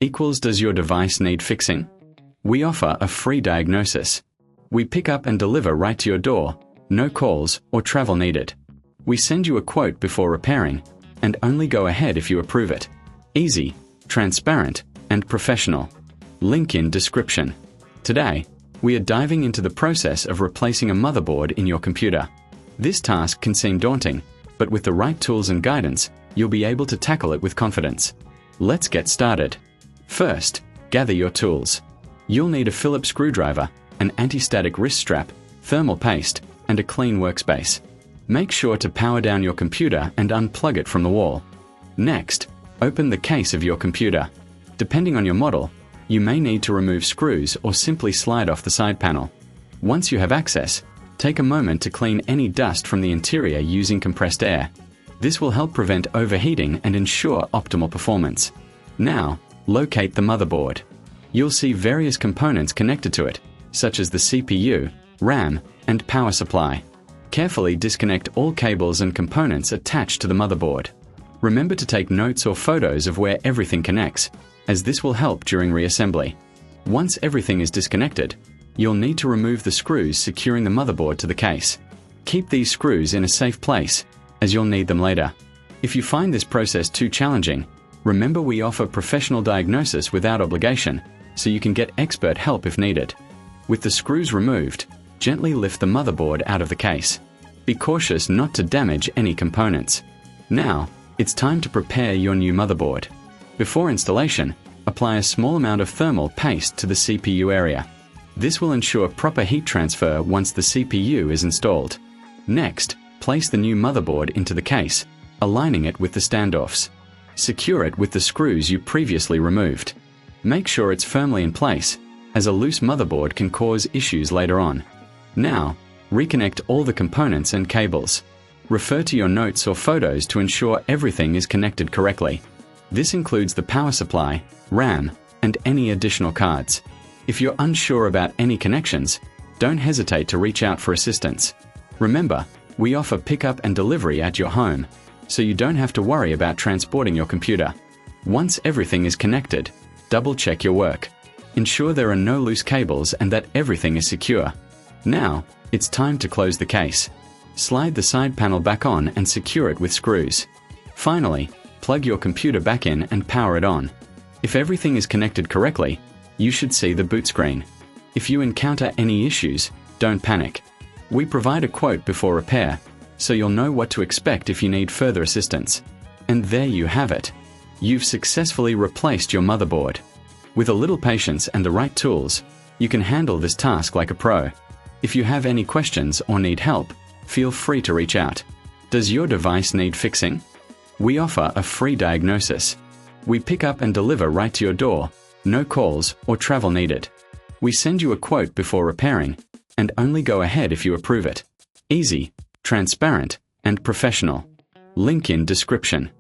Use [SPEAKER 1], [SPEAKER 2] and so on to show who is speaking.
[SPEAKER 1] equals does your device need fixing? We offer a free diagnosis. We pick up and deliver right to your door, no calls or travel needed. We send you a quote before repairing, and only go ahead if you approve it. Easy, transparent, and professional. Link in description. Today, we are diving into the process of replacing a motherboard in your computer. This task can seem daunting, but with the right tools and guidance, you'll be able to tackle it with confidence. Let's get started. First, gather your tools. You'll need a Phillips screwdriver, an anti-static wrist strap, thermal paste, and a clean workspace. Make sure to power down your computer and unplug it from the wall. Next, open the case of your computer. Depending on your model, you may need to remove screws or simply slide off the side panel. Once you have access, take a moment to clean any dust from the interior using compressed air. This will help prevent overheating and ensure optimal performance. Now, locate the motherboard. You'll see various components connected to it, such as the CPU, RAM, and power supply. Carefully disconnect all cables and components attached to the motherboard. Remember to take notes or photos of where everything connects, as this will help during reassembly. Once everything is disconnected, you'll need to remove the screws securing the motherboard to the case. Keep these screws in a safe place, as you'll need them later. If you find this process too challenging, remember we offer professional diagnosis without obligation, so you can get expert help if needed. With the screws removed, gently lift the motherboard out of the case. Be cautious not to damage any components. Now, it's time to prepare your new motherboard. Before installation, apply a small amount of thermal paste to the CPU area. This will ensure proper heat transfer once the CPU is installed. Next, place the new motherboard into the case, aligning it with the standoffs. Secure it with the screws you previously removed. Make sure it's firmly in place, as a loose motherboard can cause issues later on. Now, reconnect all the components and cables. Refer to your notes or photos to ensure everything is connected correctly. This includes the power supply, RAM, and any additional cards. If you're unsure about any connections, don't hesitate to reach out for assistance. Remember, we offer pickup and delivery at your home, so you don't have to worry about transporting your computer. Once everything is connected, double-check your work. Ensure there are no loose cables and that everything is secure. Now, it's time to close the case. Slide the side panel back on and secure it with screws. Finally, plug your computer back in and power it on. If everything is connected correctly, you should see the boot screen. If you encounter any issues, don't panic. We provide a quote before repair, so you'll know what to expect if you need further assistance. And there you have it. You've successfully replaced your motherboard. With a little patience and the right tools, you can handle this task like a pro. If you have any questions or need help, feel free to reach out. Does your device need fixing? We offer a free diagnosis. We pick up and deliver right to your door, no calls or travel needed. We send you a quote before repairing, and only go ahead if you approve it. Easy, transparent, and professional. Link in description.